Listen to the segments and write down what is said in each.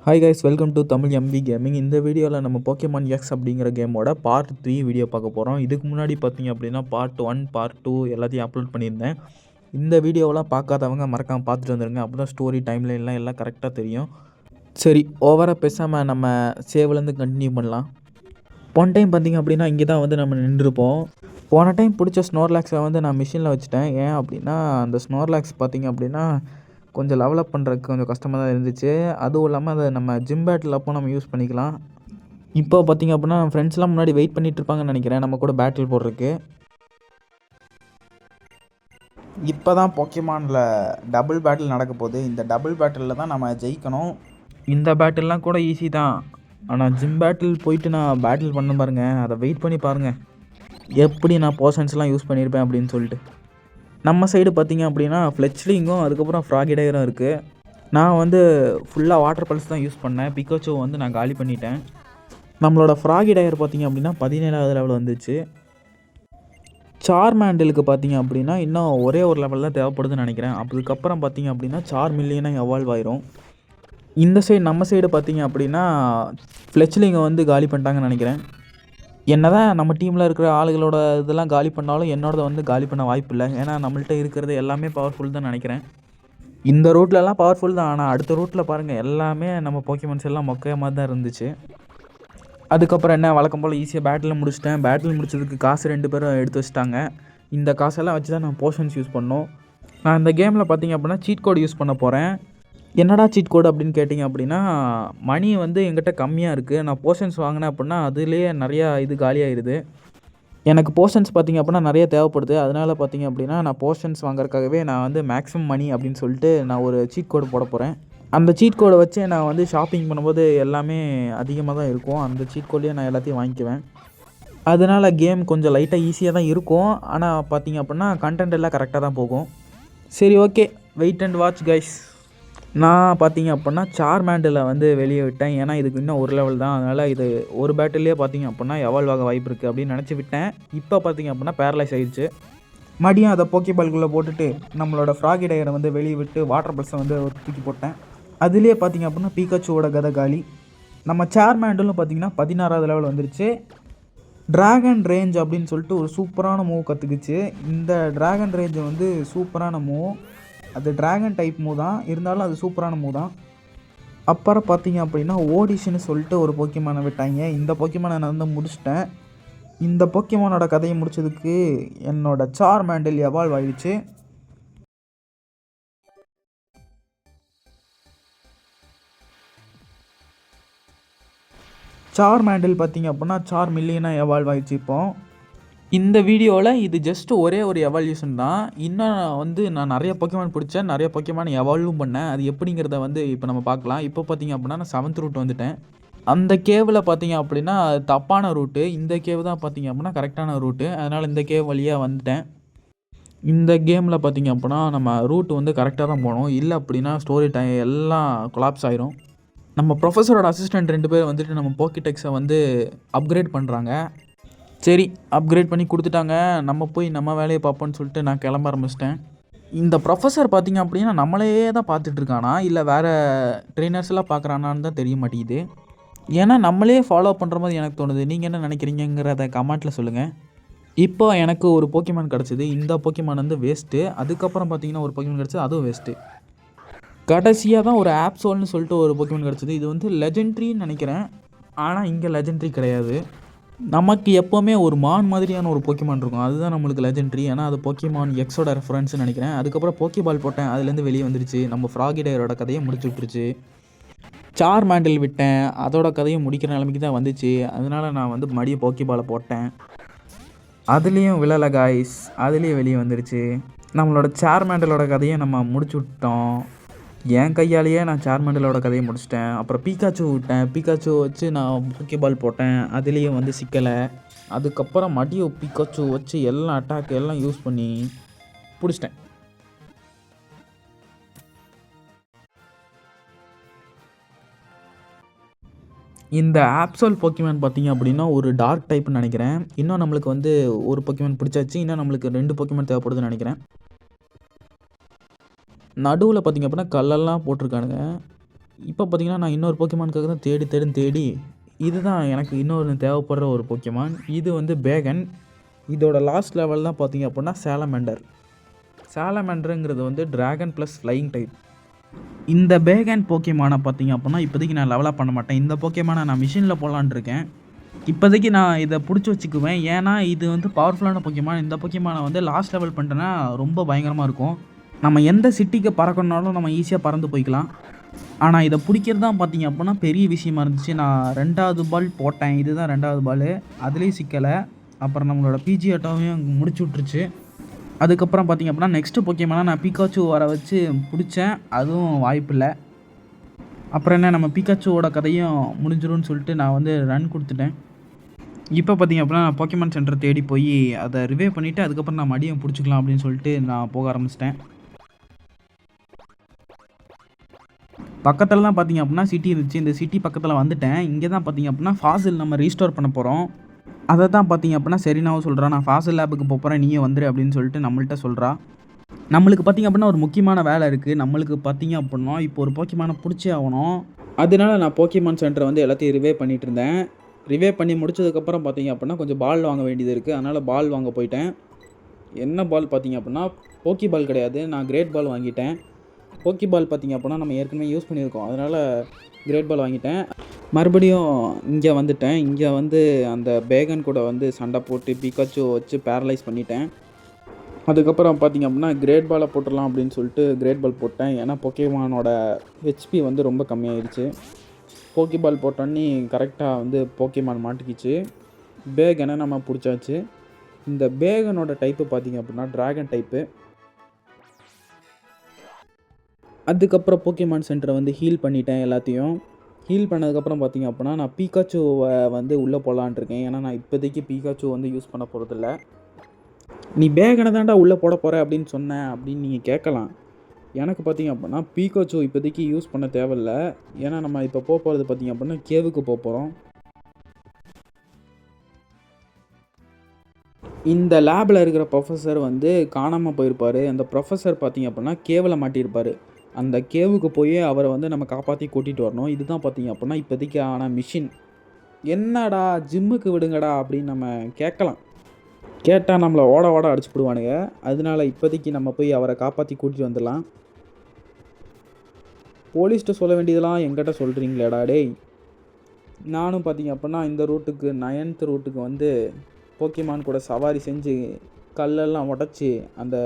Hi guys, welcome to Tamil MP gaming. இந்த வீடியோவில் நம்ம போக்கேமான் எக்ஸ் அப்படிங்கிற கேமோட பார்ட் 3 வீடியோ பார்க்க போகிறோம். இதுக்கு முன்னாடி பார்த்தீங்க அப்படின்னா பார்ட் 1, பார்ட் 2 எல்லாத்தையும் அப்லோட் பண்ணியிருந்தேன். இந்த வீடியோவெலாம் பார்க்காதவங்க மறக்காமல் பார்த்துட்டு வந்துருங்க. அப்போ தான் ஸ்டோரி டைம்லைன்லாம் எல்லாம் கரெக்டாக தெரியும். சரி, ஓவராக பேசாமல் நம்ம சேவ்லேருந்து கண்டினியூ பண்ணலாம். போன டைம் பார்த்திங்க அப்படின்னா இங்கே தான் வந்து நம்ம நின்றுருப்போம். போன டைம் பிடிச்ச ஸ்னோர்லாக்ஸை வந்து நான் மிஷினில் வச்சுட்டேன். ஏன் அப்படின்னா அந்த ஸ்னோர்லாக்ஸ் பார்த்திங்க அப்படின்னா கொஞ்சம் டெவலப் பண்ணுறதுக்கு கொஞ்சம் கஷ்டமாக தான் இருந்துச்சு. அதுவும் இல்லாமல் அதை நம்ம ஜிம் பேட்டில் அப்போ நம்ம யூஸ் பண்ணிக்கலாம். இப்போ பார்த்திங்க அப்படின்னா ஃப்ரெண்ட்ஸ்லாம் முன்னாடி வெயிட் பண்ணிகிட்டு இருப்பாங்கன்னு நினைக்கிறேன் நம்ம கூட பேட்டில் போடுறதுக்கு. இப்போ தான் போக்கேமானில் டபுள் பேட்டில் நடக்க போகுது. இந்த டபுள் பேட்டிலில் தான் நம்ம ஜெயிக்கணும். இந்த பேட்டில்லாம் கூட ஈஸி தான், ஆனால் ஜிம் பேட்டில் போயிட்டு நான் பேட்டில் பண்ண பாருங்கள், அதை வெயிட் பண்ணி பாருங்கள் எப்படி நான் போர்ஷன்ஸ்லாம் யூஸ் பண்ணியிருப்பேன் அப்படின்னு சொல்லிட்டு. நம்ம சைடு பார்த்திங்க அப்படின்னா ஃப்ளெச்லிங்கும் அதுக்கப்புறம் ஃப்ராகிடையரும் இருக்குது. நான் வந்து ஃபுல்லாக வாட்டர் பல்ஸ் தான் யூஸ் பண்ணேன். பிகாச்சோ வந்து நான் காலி பண்ணிட்டேன். நம்மளோட ஃப்ராகிடையர் பார்த்திங்க அப்படின்னா 17வது லெவல் வந்துச்சு. சார்மேண்டலுக்கு பார்த்திங்க அப்படின்னா இன்னும் ஒரே ஒரு லெவல் தான் தேவைப்படுதுன்னு நினைக்கிறேன். அதுக்கப்புறம் பார்த்திங்க அப்படின்னா சார்மில்லியனாக எவால்வ் ஆயிரும். இந்த சைடு நம்ம சைடு பார்த்திங்க அப்படின்னா ஃப்ளெச்லிங்கை வந்து காலி பண்ணிட்டாங்கன்னு நினைக்கிறேன். என்ன தான் நம்ம டீமில் இருக்கிற ஆளுகளோட இதெல்லாம் காலி பண்ணாலும் என்னோடதை வந்து காலி பண்ண வாய்ப்பு இல்லை. ஏன்னா நம்மள்ட்ட இருக்கிறது எல்லாமே பவர்ஃபுல் தான் நினைக்கிறேன். இந்த ரூட்லலாம் பவர்ஃபுல் தான், ஆனால் அடுத்த ரூட்டில் பாருங்கள் எல்லாமே நம்ம போக்கேமான்ஸ் எல்லாம் மொக்கைய மாதிரி தான் இருந்துச்சு. அதுக்கப்புறம் என்ன, வழக்கம் போல் ஈஸியாக பேட்டில் முடிச்சிட்டேன். பேட்டில் முடிச்சதுக்கு காசு 2 பேரும் எடுத்து வச்சிட்டாங்க. இந்த காசெல்லாம் வச்சு தான் நான் போர்ஷன்ஸ் யூஸ் பண்ணோம். நான் இந்த கேமில் பார்த்திங்க அப்படின்னா சீட் கோடு யூஸ் பண்ண போகிறேன். என்னடா சீட் கோடு அப்படின்னு கேட்டிங்க அப்படின்னா, மணி வந்து எங்கிட்ட கம்மியாக இருக்குது. நான் போர்ஷன்ஸ் வாங்கினேன் அப்படின்னா அதுலேயே நிறையா இது காலியாகிடுது. எனக்கு போர்ஷன்ஸ் பார்த்திங்க அப்படின்னா நிறைய தேவைப்படுது. அதனால் பார்த்திங்க அப்படின்னா நான் போர்ஷன்ஸ் வாங்குறதுக்காகவே நான் வந்து மேக்ஸிமம் மணி அப்படின்னு சொல்லிட்டு நான் ஒரு சீட் கோடு போட போகிறேன். அந்த சீட் கோடை வச்சு நான் வந்து ஷாப்பிங் பண்ணும்போது எல்லாமே அதிகமாக தான் இருக்கும். அந்த சீட் கோட்லேயே நான் எல்லாத்தையும் வாங்கிக்குவேன். அதனால் கேம் கொஞ்சம் லைட்டாக ஈஸியாக தான் இருக்கும். ஆனால் பார்த்திங்க அப்படின்னா கண்டென்ட் எல்லாம் கரெக்டாக தான் போகும். சரி, okay, wait and watch guys. நான் பார்த்திங்க அப்படின்னா சார்மேண்டில் வந்து வெளியே விட்டேன். ஏன்னா இதுக்கு இன்னும் ஒரு லெவல் தான். அதனால் இது ஒரு பேட்டிலே பார்த்திங்க அப்படின்னா எவால்வ் ஆக வாய்ப்பு இருக்குது அப்படின்னு நினச்சி விட்டேன். இப்போ பார்த்திங்க அப்படின்னா பேரலைஸ் ஆகிடுச்சு. மடியும் அதை போக்கேபால்குள்ளே போட்டுட்டு நம்மளோட ஃப்ராகிடையரை வந்து வெளியே விட்டு வாட்டர் பல்ஸை வந்து தூக்கி போட்டேன். அதுலேயே பார்த்திங்க அப்படின்னா பிகாச்சோட கதை காலி. நம்ம சார்மேண்டிலும் பார்த்திங்கன்னா 16வது லெவல் வந்துருச்சு. ட்ராகன் ரேஞ்ச் அப்படின்னு சொல்லிட்டு ஒரு சூப்பரான மூவ் கற்றுக்குச்சு. இந்த ட்ராகன் ரேஞ்சை வந்து சூப்பரான மூவ். அது ட்ராகன் டைப் மூவ் தான், இருந்தாலும் அது சூப்பரான மூவ் தான். அப்புறம் பார்த்திங்க அப்படின்னா ஓடிஷன்னு சொல்லிட்டு ஒரு போக்கேமானை விட்டாங்க. இந்த போக்கேமானை நான் வந்து முடிச்சிட்டேன். இந்த போக்கேமானோட கதையை முடித்ததுக்கு என்னோட சார்மேண்டில் எவால்வ் ஆகிடுச்சு. சார்மேண்டில் பார்த்திங்க அப்படின்னா சார்மில்லியனாக எவால்வ் ஆகிடுச்சு. இப்போ இந்த வீடியோவில் இது ஜஸ்ட் ஒரே ஒரு எவால்யூஷன் தான். இன்னும் வந்து நான் நிறைய போக்கேமான் பிடிச்சேன், நிறைய போக்கேமான் எவால்வும் பண்ணேன். அது எப்படிங்கிறத வந்து இப்போ நம்ம பார்க்கலாம். இப்போ பார்த்திங்க அப்படின்னா நான் 7th ரூட் வந்துட்டேன். அந்த கேவில் பார்த்திங்க அப்படின்னா தப்பான ரூட்டு. இந்த கேவ் தான் பார்த்திங்க அப்படின்னா கரெக்டான ரூட்டு. அதனால் இந்த கேவ் வழியாக வந்துட்டேன். இந்த கேமில் பார்த்திங்க அப்படின்னா நம்ம ரூட்டு வந்து கரெக்டாக தான் போகணும். இல்லை அப்படின்னா ஸ்டோரி டைம் எல்லாம் கொலாப்ஸ் ஆயிரும். நம்ம ப்ரொஃபஸரோட அசிஸ்டன்ட் 2 பேர் வந்துட்டு நம்ம போக்கிடெக்ஸை வந்து அப்கிரேட் பண்ணுறாங்க. சரி, அப்கிரேட் பண்ணி கொடுத்துட்டாங்க. நம்ம போய் நம்ம வேலையை பார்ப்போன்னு சொல்லிட்டு நான் கிளம்ப ஆரம்பிச்சிட்டேன். இந்த ப்ரொஃபஸர் பார்த்திங்க அப்படின்னா நம்மளையே தான் பார்த்துட்ருக்கானா இல்லை வேறு ட்ரெயினர்ஸ்லாம் பார்க்குறானான்னு தான் தெரிய மாட்டேங்குது. ஏன்னா நம்மளே ஃபாலோ பண்ணுற மாதிரி எனக்கு தோணுது. நீங்கள் என்ன நினைக்கிறீங்கிறத கமெண்ட்டில் சொல்லுங்கள். இப்போ எனக்கு ஒரு போக்கேமான் கிடச்சிது. இந்த போக்கேமான் வந்து வேஸ்ட்டு. அதுக்கப்புறம் பார்த்திங்கன்னா ஒரு போக்கேமான் கிடச்சிது, அதுவும் வேஸ்ட்டு. கடைசியாக தான் ஒரு ஆப்சோல்னு சொல்லிட்டு ஒரு போக்கேமான் கிடச்சிது. இது வந்து லெஜெண்ட்ரின்னு நினைக்கிறேன், ஆனால் இங்கே லெஜெண்ட்ரி கிடையாது. நமக்கு எப்போவுமே ஒரு மான் மாதிரியான ஒரு போக்கேமான் இருக்கும், அதுதான் நம்மளுக்கு லெஜெண்ட்ரி. ஏன்னா அது போக்கேமான் எக்ஸோட ரெஃபரன்ஸ்னு நினைக்கிறேன். அதுக்கப்புறம் போக்கேபால் போட்டேன், அதுலேருந்து வெளியே வந்துருச்சு. நம்ம ஃப்ராகிடையரோட கதையை முடிச்சு விட்டுருச்சு. சார்மேண்டில் விட்டேன், அதோட கதையை முடிக்கிற நிலைமைக்கு தான் வந்துச்சு. அதனால் நான் வந்து மறுபடியும் போக்கேபாலை போட்டேன். அதுலேயும் விழலை காய்ஸ், அதுலேயும் வெளியே வந்துருச்சு. நம்மளோட சார்மேண்டலோட கதையை நம்ம முடிச்சு விட்டோம். என் கையாலேயே நான் சார்மேண்டலோட கதையை முடிச்சிட்டேன். அப்புறம் பிகாச்சோ விட்டேன். பிகாச்சோ வச்சு நான் போக்கேபால் போட்டேன், அதுலேயும் வந்து சிக்கலை. அதுக்கப்புறம் மறுபடியும் பிகாச்சோ வச்சு எல்லாம் அட்டாக் எல்லாம் யூஸ் பண்ணி பிடிச்சிட்டேன். இந்த ஆப்சோல் போக்கேமான் பார்த்திங்க அப்படின்னா ஒரு டார்க் டைப்னு நினைக்கிறேன். இன்னும் நம்மளுக்கு வந்து ஒரு போக்கேமான் பிடிச்சாச்சு. இன்னும் நம்மளுக்கு 2 போக்கேமான் தேவைப்படுதுன்னு நினைக்கிறேன். நடுவில் பார்த்திங்க அப்படின்னா கல்லெல்லாம் போட்டிருக்கானுங்க. இப்போ பார்த்தீங்கன்னா நான் இன்னொரு போக்கிமானுக்காக தான் தேடி இதுதான் எனக்கு இன்னொரு தேவைப்படுற ஒரு போக்கிமான். இது வந்து பேகன். இதோட லாஸ்ட் லெவல் தான் பார்த்தீங்க அப்படின்னா சாலமெண்டர். சாலமெண்டருங்கிறது வந்து டிராகன் ப்ளஸ் ஃப்ளையிங் டைப். இந்த பேகன் போக்கிமானை பார்த்தீங்க அப்படின்னா இப்போதைக்கு நான் லெவலப் பண்ண மாட்டேன். இந்த போக்கிமானை நான் மிஷினில் போடலான்னு இருக்கேன். இப்போதைக்கு நான் இதை பிடிச்சி வச்சுக்குவேன். ஏன்னா இது வந்து பவர்ஃபுல்லான போக்கிமான். இந்த போக்கிமானை வந்து லாஸ்ட் லெவல் பண்ணிட்டேன்னா ரொம்ப பயங்கரமாக இருக்கும். நம்ம எந்த சிட்டிக்கு பறக்கணுனாலும் நம்ம ஈஸியாக பறந்து போய்க்கலாம். ஆனால் இதை பிடிக்கிறது தான் பார்த்தீங்க அப்படின்னா பெரிய விஷயமா இருந்துச்சு. நான் 2வது பால் போட்டேன். இதுதான் 2வது பால். அதுலேயும் சிக்கலை. அப்புறம் நம்மளோட பிஜி ஆட்டோவையும் முடிச்சு விட்ருச்சு. அதுக்கப்புறம் பார்த்தீங்க அப்படின்னா நெக்ஸ்ட்டு போக்கிமானா நான் பிகாச்சு வர வச்சு பிடிச்சேன். அதுவும் வாய்ப்பில்லை. அப்புறம் என்ன, நம்ம பிகாச்சுவோட கதையும் முடிஞ்சிடும்னு சொல்லிட்டு நான் வந்து ரன் கொடுத்துட்டேன். இப்போ பார்த்தீங்க அப்படின்னா நான் போக்கிமான் சென்டர் தேடி போய் அதை ரிவைவ் பண்ணிவிட்டு அதுக்கப்புறம் நான் மடியும் பிடிச்சிக்கலாம் அப்படின்னு சொல்லிட்டு நான் போக ஆரம்பிச்சிட்டேன். பக்கத்தில் தான் பார்த்தீங்க அப்படின்னா சிட்டி இருந்துச்சு. இந்த சிட்டி பக்கத்தில் வந்துட்டேன். இங்கே தான் பார்த்தீங்க அப்படின்னா ஃபாசில் நம்ம ரீஸ்டோர் பண்ண போகிறோம். அதை தான் பார்த்தீங்க அப்படின்னா சரினாவும் சொல்கிறா, நான் ஃபாசில் லேபுக்கு போகிறேன், நீயே வந்துரு அப்படின்னு சொல்லிட்டு நம்மள்கிட்ட சொல்கிறா. நம்மளுக்கு பார்த்திங்க அப்படின்னா ஒரு முக்கியமான வேலை இருக்குது. நம்மளுக்கு பார்த்திங்க அப்படின்னா இப்போ ஒரு போக்கிமானை பிடிச்சே ஆகணும். அதனால நான் போக்கிமான் சென்டரை வந்து எல்லாத்தையும் ரிவைவ் பண்ணிகிட்டு இருந்தேன். ரிவைவ் பண்ணி முடிச்சதுக்கப்புறம் பார்த்திங்க அப்படின்னா கொஞ்சம் பால் வாங்க வேண்டியது இருக்குது. அதனால் பால் வாங்க போயிட்டேன். என்ன பால் பார்த்திங்க அப்படின்னா போக்கி பால் கிடையாது, நான் கிரேட் பால் வாங்கிட்டேன். போக்கி பால் பார்த்திங்க அப்படின்னா நம்ம ஏற்கனவே யூஸ் பண்ணியிருக்கோம். அதனால் கிரேட் பால் வாங்கிட்டேன். மறுபடியும் இங்கே வந்துட்டேன். இங்கே வந்து அந்த பேகன் கூட வந்து சண்டை போட்டு பிகாச்சு வச்சு பேரலைஸ் பண்ணிட்டேன். அதுக்கப்புறம் பார்த்திங்க அப்படின்னா கிரேட் பாலை போட்டுடலாம் அப்படின்னு சொல்லிட்டு கிரேட் பால் போட்டேன். ஏன்னா போக்கிமானோட ஹெச்பி வந்து ரொம்ப கம்மியாகிடுச்சு. போக்கி பால் போட்டோன்னே கரெக்டாக வந்து போக்கிமான் மாட்டிக்கிச்சு. பேகனை நம்ம பிடிச்சாச்சு. இந்த பேகனோட டைப்பு பார்த்திங்க அப்படின்னா ட்ராகன் டைப்பு. அதுக்கப்புறம் போக்கிமான் சென்டரை வந்து ஹீல் பண்ணிட்டேன். எல்லாத்தையும் ஹீல் பண்ணதுக்கப்புறம் பார்த்திங்க அப்படின்னா நான் பிகாச்சுவை வந்து உள்ளே போகலான்ட்டு இருக்கேன். ஏன்னா நான் இப்போதைக்கு பிகாச்சு வந்து யூஸ் பண்ண போகிறதில்ல. நீ பேகனை தாண்டா உள்ளே போட போகிற அப்படின்னு சொன்னேன் அப்படின்னு நீங்கள் கேட்கலாம். எனக்கு பார்த்திங்க அப்படின்னா பிகாச்சு இப்போதைக்கு யூஸ் பண்ண தேவையில்லை. ஏன்னா நம்ம இப்போ போகிறது பார்த்திங்க அப்படின்னா கேவுக்கு போகிறோம். இந்த லேபில் இருக்கிற ப்ரொஃபஸர் வந்து காணாமல் போயிருப்பார். அந்த ப்ரொஃபஸர் பார்த்திங்க அப்படின்னா கேவில் மாட்டியிருப்பார். அந்த கேவுக்கு போய் அவரை வந்து நம்ம காப்பாற்றி கூட்டிகிட்டு வரணும். இதுதான் பார்த்திங்க அப்படின்னா இப்போதைக்கு ஆனால் மிஷின். என்னடா ஜிம்முக்கு விடுங்கடா அப்படின்னு நம்ம கேட்கலாம். கேட்டால் நம்மளை ஓட அடிச்சு போடுவானுங்க. அதனால இப்போதைக்கு நம்ம போய் அவரை காப்பாற்றி கூட்டிகிட்டு வந்துடலாம். போலீஸ்கிட்ட சொல்ல வேண்டியதெல்லாம் எங்கிட்ட சொல்கிறீங்களேடா டேய். நானும் பார்த்திங்க அப்படின்னா இந்த ரூட்டுக்கு 9th ரூட்டுக்கு வந்து போக்கிமான் கூட சவாரி செஞ்சு கல்லெல்லாம் உடச்சி அந்த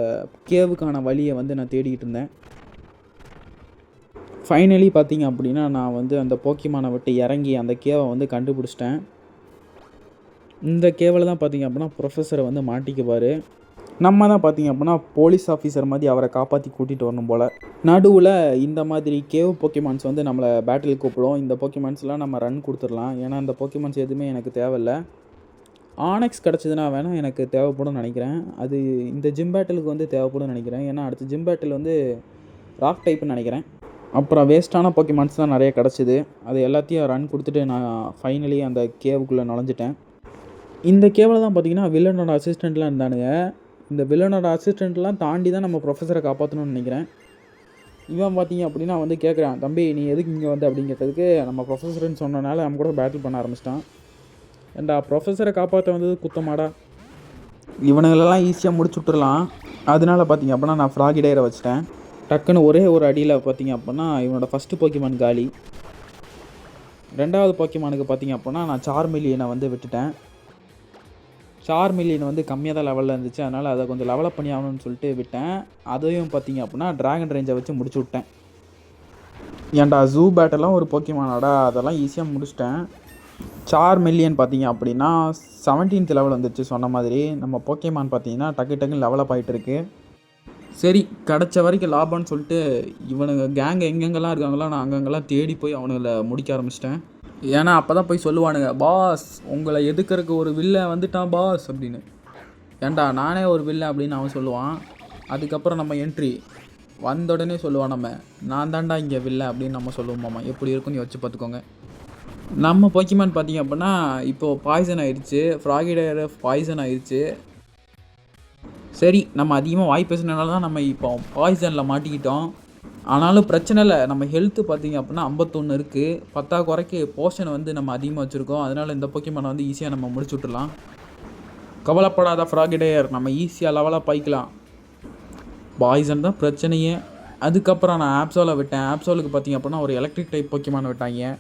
கேவுக்கான வழியை வந்து நான் தேடிக்கிட்டு இருந்தேன். ஃபைனலி பார்த்திங்க அப்படின்னா நான் வந்து அந்த போக்கிமானை விட்டு இறங்கி அந்த கேவை வந்து கண்டுபிடிச்சிட்டேன். இந்த கேவில் தான் பார்த்திங்க அப்படின்னா ப்ரொஃபஸரை வந்து மாட்டிக்குவார். நம்ம தான் பார்த்திங்க அப்படின்னா போலீஸ் ஆஃபீஸர் மாதிரி அவரை காப்பாற்றி கூட்டிகிட்டு வரணும் போல். நடுவில் இந்த மாதிரி கேவ் போக்கிமான்ஸ் வந்து நம்மளை பேட்டில் கூப்பிடும். இந்த போக்கிமான்ஸ்லாம் நம்ம ரன் கொடுத்துடலாம். ஏன்னா அந்த போக்கிமான்ஸ் எதுவுமே எனக்கு தேவையில்லை. ஆனெக்ஸ் கிடச்சிதுன்னா வேணால் எனக்கு தேவைப்படும் நினைக்கிறேன். அது இந்த ஜிம் பேட்டிலுக்கு வந்து தேவைப்படும் நினைக்கிறேன். ஏன்னா அடுத்த ஜிம் பேட்டில் வந்து ராக் டைப்புன்னு நினைக்கிறேன். அப்புறம் வேஸ்ட்டான போக்கிமான்ஸ் தான் நிறைய கிடச்சிது. அது எல்லாத்தையும் ரன் கொடுத்துட்டு நான் ஃபைனலி அந்த கேவுக்குள்ளே நுழைஞ்சிட்டேன். இந்த கேவில் தான் பார்த்திங்கன்னா வில்லனோட அசிஸ்டண்ட்லாம் இருந்தானுங்க. இந்த வில்லனோட அசிஸ்டண்ட்லாம் தாண்டி தான் நம்ம ப்ரொஃபஸரை காப்பாற்றணும்னு நினைக்கிறேன். இவன் பார்த்திங்க அப்படின்னா வந்து கேட்குறான், தம்பி நீ எதுக்கு இங்கே வந்து அப்படிங்கிறதுக்கு நம்ம ப்ரொஃபஸர்னு சொன்னனால நம்ம கூட பேட்டில் பண்ண ஆரம்பிச்சிட்டான். ஏண்டா ப்ரொஃபஸரை காப்பாற்ற வந்தது குத்தமாடா. இவனுங்களெல்லாம் ஈஸியாக முடிச்சு விட்டுறலாம். அதனால பார்த்திங்க அப்படின்னா நான் ஃப்ராகிடையரை வச்சிட்டேன். டக்குன்னு ஒரே ஒரு அடியில் பார்த்திங்க அப்படின்னா இவனோட ஃபஸ்ட்டு போக்கிமான் காலி. 2வது போக்கிமானுக்கு பார்த்திங்க அப்படின்னா நான் சார்மிலியனை வந்து விட்டுட்டேன். சார்மிலியன் வந்து கம்மியாக தான் லெவலில் இருந்துச்சு. அதனால் அதை கொஞ்சம் லெவலப் பண்ணி ஆகணும்னு சொல்லிட்டு விட்டேன். அதையும் பார்த்திங்க அப்படின்னா ட்ராகன் ரேஞ்சை வச்சு முடிச்சு விட்டேன். ஏன்டா ஜூ பேட்டெல்லாம் ஒரு போக்கிமானாடா, அதெல்லாம் ஈஸியாக முடிச்சிட்டேன். சார்மிலியன் பார்த்திங்க அப்படின்னா 17th லெவல் வந்துச்சு. சொன்ன மாதிரி நம்ம போக்கிமான் பார்த்திங்கன்னா டக்குன்னு லெவலப் ஆகிட்டு இருக்கு. சரி கிடச்ச வரைக்கும் லாபம்னு சொல்லிட்டு இவனுங்க கேங்கு எங்கெங்கெல்லாம் இருக்காங்களோ நான் அங்கங்கெல்லாம் தேடி போய் அவனுங்களை முடிக்க ஆரம்பிச்சிட்டேன். ஏன்னா அப்போ தான் போய் சொல்லுவானுங்க, பாஸ் உங்களை எதுக்கிறதுக்கு ஒரு வில்லை வந்துட்டான் பாஸ் அப்படின்னு. ஏன்டா நானே ஒரு வில்லை அப்படின்னு அவன் சொல்லுவான். அதுக்கப்புறம் நம்ம என்ட்ரி வந்த உடனே சொல்லுவான், நான் தாண்டா இங்கே வில்லை அப்படின்னு நம்ம சொல்லுவோமாம்மா. எப்படி இருக்குன்னு வச்சு பார்த்துக்கோங்க. நம்ம போக்கிமான் பார்த்திங்க அப்படின்னா இப்போது பாய்சன் ஆயிடுச்சு. ஃப்ராகிடையர் பாய்சன் ஆயிடுச்சு. சரி நம்ம அதிகமாக வாய் பேசுனதுனால தான் நம்ம இப்போ பாய்சனில் மாட்டிக்கிட்டோம். ஆனாலும் பிரச்சனை இல்லை. நம்ம ஹெல்த்து பார்த்தீங்க அப்படின்னா 51 இருக்குது. பத்தாக்குறைக்கு போர்ஷன் வந்து நம்ம அதிகமாக வச்சுருக்கோம். அதனால் இந்த போக்கிமானை வந்து ஈஸியாக நம்ம முடிச்சு விட்டுடலாம். கவலைப்படாத ஃப்ராகிடேயர், நம்ம ஈஸியாக லெவலாக பாய்க்கலாம். பாய்சன் தான் பிரச்சனையே. அதுக்கப்புறம் நான் ஆப்சோலை விட்டேன். ஆப்சோலுக்கு பார்த்திங்க அப்படின்னா ஒரு எலக்ட்ரிக் டைப் போக்கிமான் விட்டாங்க.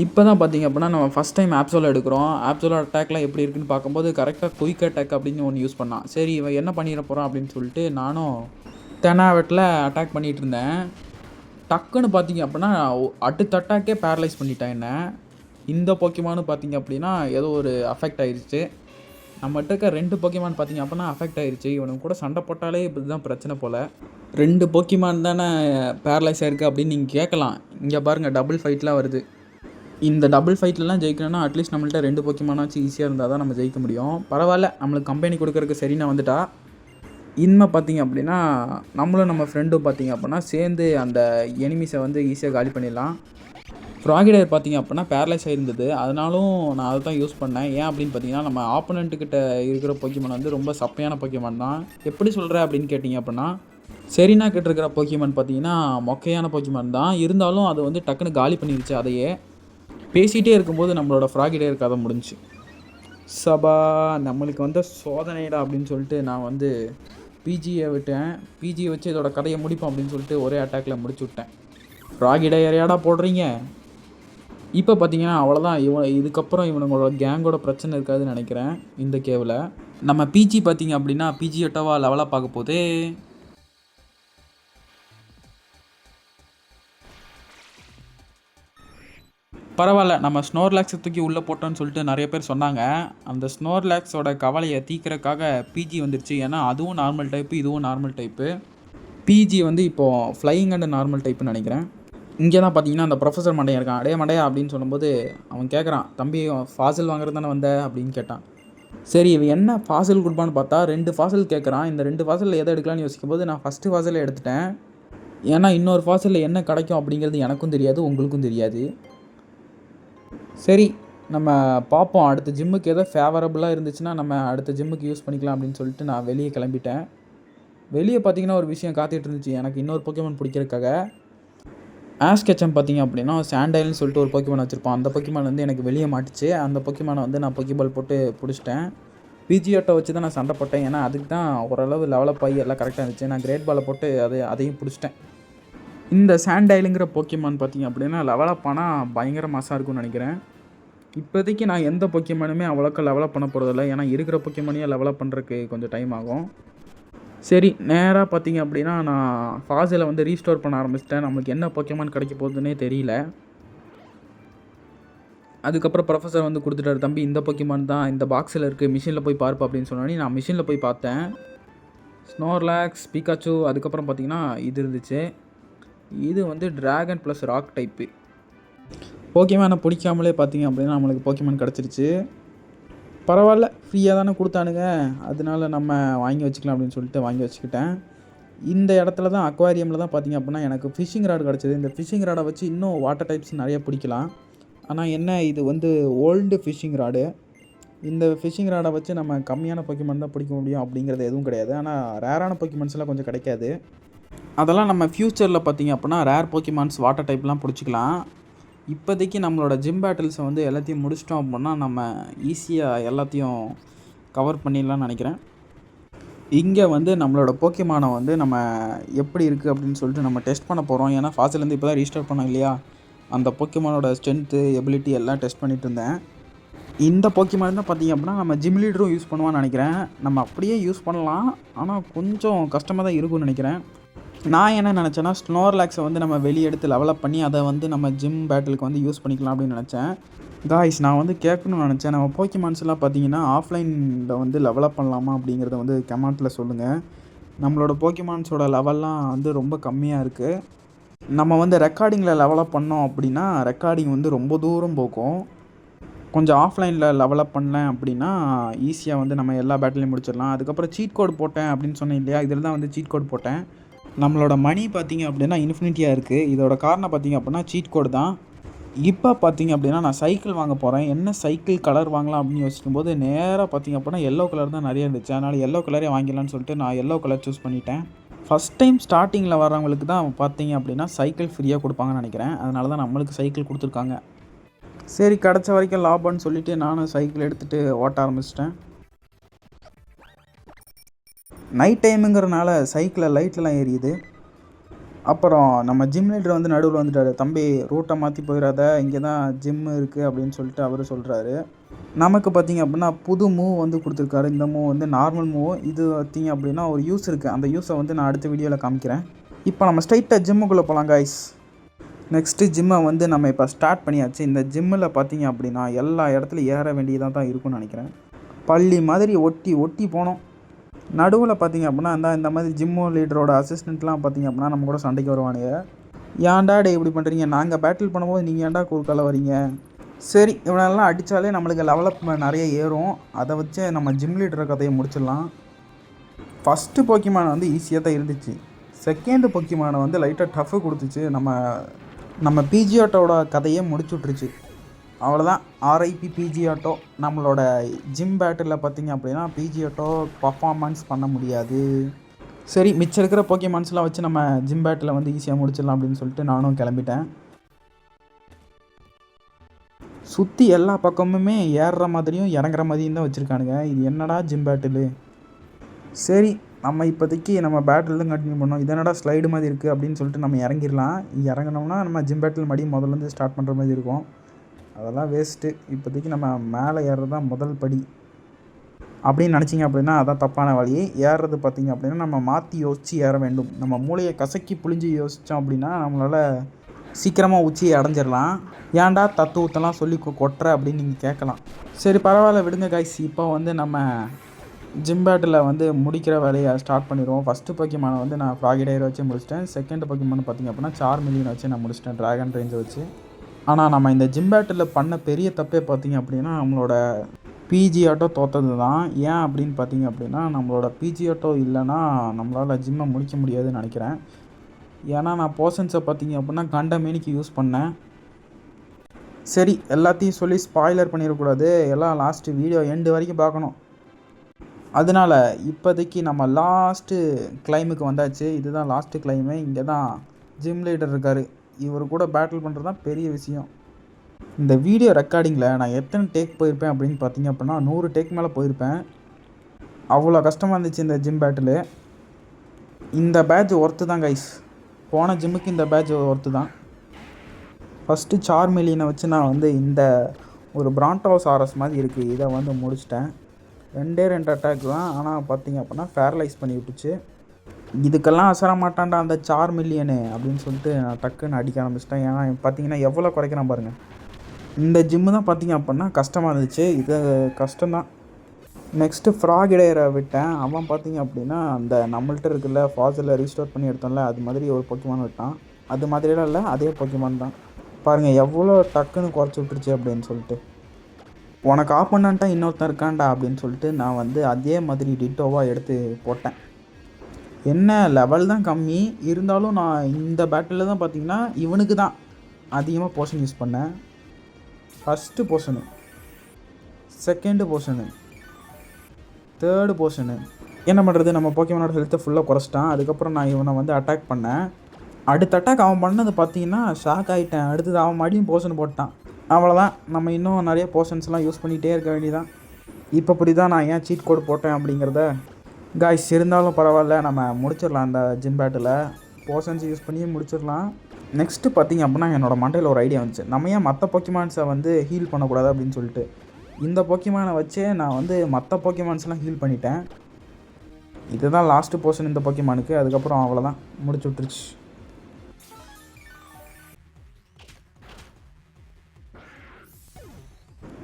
இப்போ தான் பார்த்திங்க அப்படின்னா நம்ம ஃபஸ்ட் டைம் ஆப்சோலை எடுக்கிறோம். ஆப்சோலோட அட்டாக்லாம் எப்படி இருக்குன்னு பார்க்கும்போது கரெக்டாக குயிக் அட்டாக் அப்படின்னு ஒன்று யூஸ் பண்ணான். சரி இவன் என்ன பண்ணிட போகிறான் அப்படின்னு சொல்லிட்டு நானும் தெனாவெட்டில் அட்டாக் பண்ணிகிட்டு இருந்தேன். டக்குன்னு பார்த்திங்க அப்படின்னா அடுத்த அட்டாக்கே பேரலைஸ் பண்ணிட்டேன் என்ன. இந்த போக்கிமானு பார்த்திங்க அப்படின்னா ஏதோ ஒரு அஃபெக்ட் ஆயிடுச்சு. நம்மகிட்ட இருக்க 2 போக்கிமான் பார்த்திங்க அப்படின்னா அஃபெக்ட் ஆயிடுச்சு. இவனுக்கு கூட சண்டை போட்டாலே இப்படி தான் பிரச்சனை போல். 2 போக்கிமான் தானே பேரலைஸ் ஆகிருக்கு அப்படின்னு நீங்கள் கேட்கலாம். இங்கே பாருங்கள் டபுள் ஃபைட்லாம் வருது. இந்த டபுள் ஃபைட்லலாம் ஜெயிக்கணும்னா அட்லீஸ்ட் நம்மள்ட்ட 2 போக்கிமானாச்சும் ஈஸியாக இருந்தால் தான் நம்ம ஜெயிக்க முடியும். பரவாயில்ல, நம்மளுக்கு கம்பெனி கொடுக்குறதுக்கு சரின்னு வந்துட்டா. இனிமே பார்த்திங்க அப்படின்னா நம்மளும் நம்ம ஃப்ரெண்டும் பார்த்திங்க அப்படின்னா சேர்ந்து அந்த எனிமீஸை வந்து ஈஸியாக காலி பண்ணிடலாம். ஃப்ராகிடேயர் பார்த்திங்க அப்படின்னா பேரலைஸ் ஆகிருந்தது. அதனாலும் நான் அதை தான் யூஸ் பண்ணேன். ஏன் அப்படின்னு பார்த்தீங்கன்னா நம்ம ஆப்போனண்ட்டுக்கிட்ட இருக்கிற போக்கிமான் வந்து ரொம்ப சப்பையான போக்கிமான் தான். எப்படி சொல்கிற அப்படின்னு கேட்டிங்க அப்படின்னா செரினா கிட்ட இருக்கிற போக்கிமான் பார்த்திங்கன்னா மொக்கையான போக்கிமான் தான். இருந்தாலும் அது வந்து டக்குன்னு காலி பண்ணிடுச்சு. அதையே பேசிகிட்டே இருக்கும்போது நம்மளோட ஃப்ராகிடேயர் கதை முடிஞ்சு. சபா நம்மளுக்கு வந்து சோதனைடா அப்படின்னு சொல்லிட்டு நான் வந்து பிஜியை விட்டேன். பிஜியை வச்சு இதோட கதையை முடிப்போம் அப்படின்னு சொல்லிட்டு ஒரே அட்டாக்கில் முடிச்சு விட்டேன். ஃப்ராகிடேயர் ஏடா போடுறீங்க. இப்போ பார்த்தீங்கன்னா அவ்வளோதான். இதுக்கப்புறம் இவனுங்களோட கேங்கோட பிரச்சனை இருக்காதுன்னு நினைக்கிறேன். இந்த கேவில் நம்ம பிஜி பார்த்திங்க அப்படின்னா பிஜி எட்டவா லெவலாக பார்க்க போதே. பரவாயில்ல, நம்ம ஸ்னோர்லாக்ஸை தூக்கி உள்ளே போட்டோன்னு சொல்லிட்டு நிறைய பேர் சொன்னாங்க. அந்த ஸ்னோர்லாக்ஸோட கவலையை தீக்கிறக்காக பிஜி வந்துருச்சு. ஏன்னா அதுவும் நார்மல் டைப்பு, இதுவும் நார்மல் டைப்பு. பிஜி வந்து இப்போது ஃப்ளையிங் அண்ட் நார்மல் டைப்புன்னு நினைக்கிறேன். இங்கே தான் பார்த்தீங்கன்னா அந்த ப்ரொஃபஸர் மண்டையா இருக்கான். அடே மண்டையா அப்படின்னு சொல்லும்போது அவன் கேட்குறான், தம்பி ஃபாசில் வாங்குறது தானே வந்த அப்படின்னு கேட்டான். சரி இவன் என்ன ஃபாசில் கொடுப்பான்னு பார்த்தா 2 ஃபாசில் கேட்குறான். இந்த 2 ஃபாசிலில் எதை எடுக்கலான்னு யோசிக்கும் போது நான் ஃபஸ்ட்டு ஃபாசிலை எடுத்துட்டேன். ஏன்னா இன்னொரு ஃபாசிலில் என்ன கிடைக்கும் அப்படிங்கிறது எனக்கும் தெரியாது, உங்களுக்கும் தெரியாது. சரி நம்ம பார்ப்போம். அடுத்த ஜிம்முக்கு ஏதோ ஃபேவரபுளாக இருந்துச்சுன்னா நம்ம அடுத்த ஜிம்முக்கு யூஸ் பண்ணிக்கலாம் அப்படின்னு சொல்லிட்டு நான் வெளியே கிளம்பிட்டேன். வெளியே பார்த்தீங்கன்னா ஒரு விஷயம் காத்துட்டு இருந்துச்சு எனக்கு இன்னொரு போக்கிமான் பிடிக்கிறதுக்காக. ஆஸ்கெச்சம் பார்த்திங்க அப்படின்னா சாண்டைல்னு சொல்லிட்டு ஒரு போக்கிமான் வச்சுருப்பான். அந்த போக்கிமான் வந்து எனக்கு வெளியே மாட்டுச்சு. அந்த போக்கிமானை வந்து நான் போக்கிபால் போட்டு பிடிச்சிட்டேன். பிஜியோட்டை வச்சு தான் நான் சண்டை போட்டேன். ஏன்னா அதுக்கு தான் ஓரளவு லெவலப் ஆகி எல்லாம் கரெக்டாக இருந்துச்சு. நான் கிரேட் பாலை போட்டு அதையும் பிடிச்சிட்டேன். இந்த சாண்டைலுங்கிற போக்கிமான் பார்த்திங்க அப்படின்னா லெவலப் ஆனால் பயங்கர மாசாக இருக்கும்னு நினைக்கிறேன். இப்போதைக்கு நான் எந்த போக்கிமானுமே அவ்வளோக்கா லெவலப் பண்ண போகிறதில்ல. ஏன்னா இருக்கிற போக்கிமானையே லெவலப் பண்ணுறதுக்கு கொஞ்சம் டைம் ஆகும். சரி நேராக பார்த்திங்க அப்படின்னா நான் ஃபாசிலை வந்து ரீஸ்டோர் பண்ண ஆரம்பிச்சிட்டேன். நம்மளுக்கு என்ன போக்கிமான் கிடைக்க போகுதுன்னே தெரியல. அதுக்கப்புறம் ப்ரொஃபஸர் வந்து கொடுத்துட்டாரு, தம்பி இந்த போக்கிமான் தான் இந்த பாக்ஸில் இருக்குது, மிஷினில் போய் பார்ப்போம் அப்படின்னு சொன்னோன்னே நான் மிஷினில் போய் பார்த்தேன். ஸ்னோர்லாக்ஸ், பிகாச்சு, அதுக்கப்புறம் பார்த்திங்கன்னா இது இருந்துச்சு. இது வந்து ட்ராகன் ப்ளஸ் ராக் டைப்பு போக்கிமானை பிடிக்காமலே பார்த்திங்க அப்படின்னா நம்மளுக்கு போக்கிமான் கிடச்சிருச்சு. பரவாயில்ல, ஃப்ரீயாக தானே கொடுத்தானுங்க, அதனால நம்ம வாங்கி வச்சுக்கலாம் அப்படின்னு சொல்லிட்டு வாங்கி வச்சுக்கிட்டேன். இந்த இடத்துல தான் அக்வாரியமில் தான் பார்த்திங்க அப்படின்னா எனக்கு ஃபிஷ்ஷிங் ராடு கிடச்சிது. இந்த ஃபிஷ்ஷிங் ராடை வச்சு இன்னும் வாட்டர் டைப்ஸ் நிறைய பிடிக்கலாம். ஆனால் என்ன இது வந்து ஓல்டு ஃபிஷ்ஷிங் ராடு. இந்த ஃபிஷ்ஷிங் ராடை வச்சு நம்ம கம்மியான போக்கிமான் தான் பிடிக்க முடியும் அப்படிங்கிறது எதுவும் கிடையாது. ஆனால் ரேரான போக்கிமான்ஸ்லாம் கொஞ்சம் கிடைக்காது. அதெல்லாம் நம்ம ஃப்யூச்சரில் பார்த்திங்க அப்படின்னா ரேர் போக்கிமான்ஸ் வாட்டர் டைப்லாம் பிடிச்சிக்கலாம். இப்போதைக்கு நம்மளோட ஜிம் பேட்டில்ஸை வந்து எல்லாத்தையும் முடிச்சிட்டோம் அப்படின்னா நம்ம ஈஸியாக எல்லாத்தையும் கவர் பண்ணிடலாம்னு நினைக்கிறேன். இங்கே வந்து நம்மளோட போக்கிமானை வந்து நம்ம எப்படி இருக்குது அப்படின்னு சொல்லிட்டு நம்ம டெஸ்ட் பண்ண போகிறோம். ஏன்னா ஃபாசிலேருந்து இப்போ தான் ரீஸ்டார்ட் பண்ணோம் இல்லையா, அந்த போக்கிமானோட ஸ்ட்ரென்த்து எபிலிட்டி எல்லாம் டெஸ்ட் பண்ணிகிட்டு இருந்தேன். இந்த போக்கிமான் தான் பார்த்திங்க அப்படின்னா நம்ம ஜிம் லீடரும் யூஸ் பண்ணுவான்னு நினைக்கிறேன். நம்ம அப்படியே யூஸ் பண்ணலாம், ஆனால் கொஞ்சம் கஷ்டமாக தான் இருக்கும்னு நினைக்கிறேன். நான் என்ன நினச்சேன்னா ஸ்னோர்லாக்ஸை வந்து நம்ம வெளியே எடுத்து லெவலப் பண்ணி அதை வந்து நம்ம ஜிம் பேட்டிலுக்கு வந்து யூஸ் பண்ணிக்கலாம் அப்படின்னு நினச்சேன். காய்ஸ் நான் வந்து கேட்கணும்னு நினச்சேன், நம்ம போக்கிமான்ஸ்லாம் பார்த்தீங்கன்னா ஆஃப்லைனில் வந்து லெவலப் பண்ணலாமா அப்படிங்கிறத வந்து கமெண்ட்டில் சொல்லுங்கள். நம்மளோட போக்கிமான்ஸோட லெவல்லாம் வந்து ரொம்ப கம்மியாக இருக்குது. நம்ம வந்து ரெக்கார்டிங்கில் லெவலப் பண்ணோம் அப்படின்னா ரெக்கார்டிங் வந்து ரொம்ப தூரம் போகும். கொஞ்சம் ஆஃப்லைனில் லெவலப் பண்ணேன் அப்படின்னா ஈஸியாக வந்து நம்ம எல்லா பேட்டிலையும் முடிச்சிடலாம். அதுக்கப்புறம் சீட் கோட் போட்டேன் அப்படின்னு சொன்னேன் இல்லையா, இதில் தான் வந்து சீட் கோட் போட்டேன். நம்மளோட மணி பார்த்திங்க அப்படின்னா இன்ஃபினிட்டியாக இருக்குது. இதோட காரணம் பார்த்திங்க அப்படின்னா சீட் கோடு தான். இப்போ பார்த்திங்க அப்படின்னா நான் சைக்கிள் வாங்க போகிறேன். என்ன சைக்கிள் கலர் வாங்கலாம் அப்படின்னு யோசிக்கும்போது நேராக பார்த்திங்க அப்படின்னா எல்லோ கலர் தான் நிறைய இருந்துச்சு. அதனால் எல்லோ கலரே வாங்கிடலான்னு சொல்லிட்டு நான் எல்லோ கலர் சூஸ் பண்ணிட்டேன். ஃபஸ்ட் டைம் ஸ்டார்டிங்கில் வரவங்களுக்கு தான் பார்த்தீங்க அப்படின்னா சைக்கிள் ஃப்ரீயாக கொடுப்பாங்கன்னு நினைக்கிறேன். அதனால தான் நம்மளுக்கு சைக்கிள் கொடுத்துருக்காங்க. சரி கிடச்ச வரைக்கும் லாபம்னு சொல்லிவிட்டு நானும் சைக்கிள் எடுத்துகிட்டு ஓட்ட ஆரம்பிச்சிட்டேன். நைட் டைமுங்கிறனால சைக்கிளில் லைட்லாம் எரியுது. அப்புறம் நம்ம ஜிம் லீடர் வந்து நடுவில் வந்துட்டார். தம்பி ரூட்டை மாற்றி போயிடாத, இங்கே தான் ஜிம் இருக்குது அப்படின்னு சொல்லிட்டு அவர் சொல்கிறாரு. நமக்கு பார்த்திங்க அப்படின்னா புது மூவ் வந்து கொடுத்துருக்காரு. இந்த மூவ் வந்து நார்மல் மூவ். இது பார்த்திங்க அப்படின்னா ஒரு யூஸ் இருக்குது. அந்த யூஸை வந்து நான் அடுத்த வீடியோவில் காமிக்கிறேன். இப்போ நம்ம ஸ்ட்ரைட்டாக ஜிம்முக்குள்ளே போகலாம் காய்ஸ். நெக்ஸ்ட்டு ஜிம்மை வந்து நம்ம இப்போ ஸ்டார்ட் பண்ணியாச்சு. இந்த ஜிம்மில் பார்த்திங்க அப்படின்னா எல்லா இடத்துலையும் ஏற வேண்டியதாக தான் இருக்கும்னு நினைக்கிறேன். பள்ளி மாதிரி ஒட்டி ஒட்டி போனோம். நடுவில் பார்த்திங்க அப்படின்னா இந்த மாதிரி ஜிம்மு லீடரோட அசிஸ்டண்ட்லாம் பார்த்திங்க அப்படின்னா நம்ம கூட சண்டைக்கு வருவானுங்க. ஏன்டா டே இப்படி பண்ணுறீங்க, நாங்கள் பேட்டில் பண்ணும்போது நீங்கள் ஏன்டா குறுக்கால வரீங்க. சரி இவனெல்லாம் அடித்தாலே நம்மளுக்கு லெவலப் நிறைய ஏறும். அதை வச்சு நம்ம ஜிம் லீடர் கதையை முடிச்சிடலாம். ஃபஸ்ட்டு போக்கிமான் வந்து ஈஸியாக தான் இருந்துச்சு. செகண்டு போக்கிமானை வந்து லைட்டாக டஃப்பு கொடுத்துச்சு. நம்ம பிஜிஆட்டோட கதையை முடிச்சு விட்ருச்சு. அவ்வளோதான். ஆர்ஐபி பிஜிஆட்டோ. நம்மளோட ஜிம் பேட்டில் பார்த்திங்க அப்படின்னா பிஜிஆட்டோ பர்ஃபார்மன்ஸ் பண்ண முடியாது. சரி மிச்சம் இருக்கிற போக்கிமான்ஸ்லாம் வச்சு நம்ம ஜிம் பேட்டில் வந்து ஈஸியாக முடிச்சிடலாம் அப்படின்னு சொல்லிட்டு நானும் கிளம்பிட்டேன். சுற்றி எல்லா பக்கமுமே ஏறுற மாதிரியும் இறங்குற மாதிரியும் தான் வச்சுருக்கானுங்க. இது என்னடா ஜிம் பேட்டில். சரி நம்ம இப்போதைக்கு நம்ம பேட்டில் தான் கண்டினியூ பண்ணோம். இது என்னடா ஸ்லைடு மாதிரி இருக்குது அப்படின்னு சொல்லிட்டு நம்ம இறங்கிடலாம். இறங்கினோம்னா நம்ம ஜிம் பேட்டில் மறுபடியும் முதல்லேருந்து ஸ்டார்ட் பண்ணுற மாதிரி இருக்கும். அதெல்லாம் வேஸ்ட்டு. இப்போதைக்கு நம்ம மேலே ஏறுறது தான் முதல் படி அப்படின்னு நினச்சிங்க அப்படின்னா அதான் தப்பான வழி. ஏறுறது பார்த்திங்க அப்படின்னா நம்ம மாற்றி யோசித்து ஏற வேண்டும். நம்ம மூளையை கசக்கி புழிஞ்சு யோசித்தோம் அப்படின்னா நம்மளால் சீக்கிரமாக உச்சியை அடைஞ்சிடலாம். ஏன்டா தத்துவத்தெல்லாம் சொல்லி கொட்டுற அப்படின்னு நீங்கள் கேட்கலாம். சரி பரவாயில்ல விடுங்க காய்ஸ். இப்போ வந்து நம்ம ஜிம் பேட்டில் வந்து முடிக்கிற வேலையை ஸ்டார்ட் பண்ணிடுவோம். ஃபஸ்ட்டு போக்கிமானை வந்து நான் ஃப்ராகிடையரை வச்சு முடிச்சிட்டேன். செகண்ட் போக்கிமான் பார்த்திங்க அப்படின்னா சார்மிலியனை வச்சு நான் முடிச்சிட்டேன், ட்ராகன் ரேஞ்சை வச்சு. ஆனால் நம்ம இந்த ஜிம் பேட்டில் பண்ண பெரிய தப்பே பார்த்திங்க அப்படின்னா நம்மளோட பிஜிஆட்டோ தோற்றது தான். ஏன் அப்படின்னு பார்த்திங்க அப்படின்னா நம்மளோட பிஜிஆட்டோ இல்லைன்னா நம்மளால் ஜிம்மை முடிக்க முடியாதுன்னு நினைக்கிறேன். ஏன்னா நான் போர்ஷன்ஸை பார்த்திங்க அப்படின்னா கண்ட மேனிக்கு யூஸ் பண்ணேன். சரி எல்லாத்தையும் சொல்லி ஸ்பாய்லர் பண்ணிடக்கூடாது. எல்லாம் லாஸ்ட்டு வீடியோ எண்டு வரைக்கும் பார்க்கணும். அதனால் இப்போதைக்கு நம்ம லாஸ்ட்டு கிளைமுக்கு வந்தாச்சு. இதுதான் லாஸ்ட்டு கிளைமு. இங்கே தான் ஜிம் லீடர் இருக்கார். இவர் கூட பேட்டில் பண்ணுறது தான் பெரிய விஷயம். இந்த வீடியோ ரெக்கார்டிங்கில் நான் எத்தனை டேக் போயிருப்பேன் அப்படின்னு பார்த்தீங்க அப்படின்னா 100 டேக் மேலே போயிருப்பேன். அவ்வளோ கஷ்டமாக இருந்துச்சு இந்த ஜிம் பேட்டில். இந்த பேட்ச் ஒர்த்து தான் கைஸ். போன ஜிம்முக்கு இந்த பேட்ச் ஒர்த்து தான். ஃபஸ்ட்டு சார்மிலியனை வச்சு நான் வந்து இந்த ஒரு பிராண்டோசாரஸ் மாதிரி இருக்குது, இதை வந்து முடிச்சிட்டேன். 2 அட்டாக் தான். ஆனால் பார்த்தீங்க அப்படின்னா பேரலைஸ் பண்ணி விட்டுச்சு. இதுக்கெல்லாம் அசர மாட்டான்டா அந்த சார்மிலியனு அப்படின்னு சொல்லிட்டு நான் டக்குன்னு அடிக்க ஆரம்பிச்சிட்டேன். ஏன்னா பார்த்தீங்கன்னா எவ்வளோ குறைக்கிறான் பாருங்கள். இந்த ஜிம்மு தான் பார்த்திங்க அப்படின்னா கஷ்டமாக இருந்துச்சு. இது கஷ்டம்தான். நெக்ஸ்ட்டு ஃப்ராகிடையரை விட்டேன். அவன் பார்த்திங்க அப்படின்னா அந்த நம்மள்கிட்ட இருக்குல்ல ஃபாஸில் ரீஸ்டோர் பண்ணி எடுத்தோம்ல அது மாதிரி ஒரு போக்கிமான் விட்டான். அது மாதிரியெல்லாம் இல்லை, அதே போக்கிமான் தான். பாருங்கள் எவ்வளோ டக்குன்னு குறைச்சி விட்டுருச்சு அப்படின்னு சொல்லிட்டு. உனக்கு ஆப்போனண்ட்டாக இன்னொருத்தன் இருக்கான்டா அப்படின்னு சொல்லிட்டு நான் வந்து அதே மாதிரி டிட்டோவாக எடுத்து போட்டேன். என்ன லெவல் தான் கம்மி இருந்தாலும் நான் இந்த பேட்டில் தான் பார்த்திங்கன்னா இவனுக்கு தான் அதிகமாக போர்ஷன் யூஸ் பண்ணேன். First portion, second portion, third portion. என்ன பண்ணுறது, நம்ம போக்கிமானோட ஹெல்த்தை ஃபுல்லாக குறைச்சிட்டான். அதுக்கப்புறம் நான் இவனை வந்து அட்டாக் பண்ணேன். அடுத்த அட்டாக் அவன் பண்ணது பார்த்திங்கன்னா ஷாக் ஆகிட்டேன். அடுத்தது அவன் மறுபடியும் போர்ஷன் போட்டான். அவ்வளோதான். நம்ம இன்னும் நிறைய போர்ஷன்ஸ்லாம் யூஸ் பண்ணிகிட்டே இருக்க வேண்டியதான். இப்போ இப்படி தான் நான் ஏன் சீட் கோட் போட்டேன் அப்படிங்கிறத காய்ஸ் இருந்தாலும் பரவாயில்ல, நம்ம முடிச்சிடலாம். அந்த ஜிம் பேட்டில் போர்ஷன்ஸ் யூஸ் பண்ணி முடிச்சிடலாம். நெக்ஸ்ட்டு பார்த்திங்க அப்படின்னா என்னோடய மண்டையில் ஒரு ஐடியா வந்துச்சு. நம்ம ஏன் மற்ற போக்கிமான்ஸை வந்து ஹீல் பண்ணக்கூடாது அப்படின்னு சொல்லிட்டு இந்த போக்கிமானை வச்சே நான் வந்து மற்ற போக்கிமான்ஸ்லாம் ஹீல் பண்ணிட்டேன். இதுதான் லாஸ்ட்டு போர்ஷன் இந்த போக்கிமானுக்கு. அதுக்கப்புறம் அவ்வளோதான், முடிச்சு விட்டுருச்சு.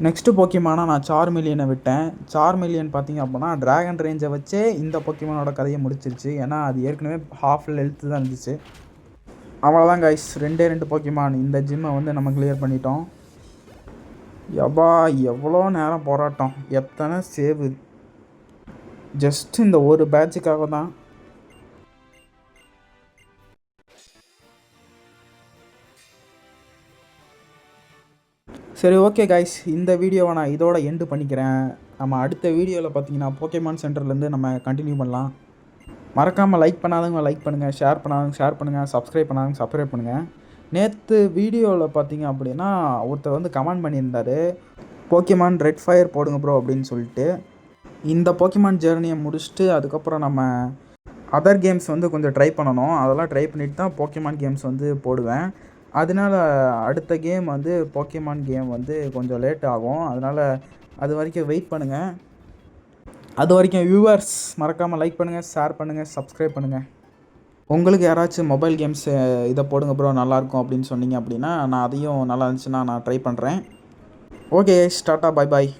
நெக்ஸ்ட்டு போக்கிமானா நான் சார்மிலியனை விட்டேன். சார்மிலியன் பார்த்திங்க அப்படின்னா ட்ராகன் ரேஞ்சை வச்சே இந்த போக்கிமானோட கதையை முடிச்சிருச்சு. ஏன்னா அது ஏற்கனவே ஹாஃப் ஹெல்த்து தான் இருந்துச்சு. அவ்வளோதான் கைஸ், 2 போக்கிமான். இந்த ஜிம்மை வந்து நம்ம கிளியர் பண்ணிட்டோம். யப்பா எவ்வளோ நேரம் போராட்டம், எத்தனை சேவு, ஜஸ்ட் இந்த ஒரு பேட்சுக்காக தான். சரி ஓகே கைஸ், இந்த வீடியோவை நான் இதோட எண்டு பண்ணிக்கிறேன். நம்ம அடுத்த வீடியோவில் பார்த்தீங்கன்னா போக்கேமான் சென்டர்லேருந்து நம்ம கண்டினியூ பண்ணலாம். மறக்காமல் லைக் பண்ணாதவங்க லைக் பண்ணுங்கள், ஷேர் பண்ணாதவங்க ஷேர் பண்ணுங்கள், சப்ஸ்கிரைப் பண்ணாதவங்க சப்ஸ்கிரைப் பண்ணுங்கள். நேற்று வீடியோவில் பார்த்தீங்க அப்படின்னா ஒருத்தர் வந்து கமெண்ட் பண்ணியிருந்தார், போக்கிமான் ரெட் ஃபயர் போடுங்க ப்ரோ அப்படின்னு சொல்லிட்டு. இந்த போக்கிமான் ஜேர்னியை முடிச்சுட்டு அதுக்கப்புறம் நம்ம அதர் கேம்ஸ் வந்து கொஞ்சம் ட்ரை பண்ணணும். அதெல்லாம் ட்ரை பண்ணிவிட்டு தான் போக்கிமான் கேம்ஸ் வந்து போடுவேன். அதனால அடுத்த கேம் வந்து போக்கிமான் கேம் வந்து கொஞ்சம் லேட் ஆகும். அதனால் அது வரைக்கும் வெயிட் பண்ணுங்கள். அது வரைக்கும் வியூவர்ஸ் மறக்காமல் லைக் பண்ணுங்கள், ஷேர் பண்ணுங்கள், சப்ஸ்கிரைப் பண்ணுங்கள். உங்களுக்கு யாராச்சும் மொபைல் கேம்ஸ் இதை போடுங்க ப்ரோ நல்லாயிருக்கும் அப்படின்னு சொன்னீங்க அப்படின்னா நான் அதையும் நல்லா இருந்துச்சுன்னா நான் ட்ரை பண்ணுறேன். Okay tata, bye bye.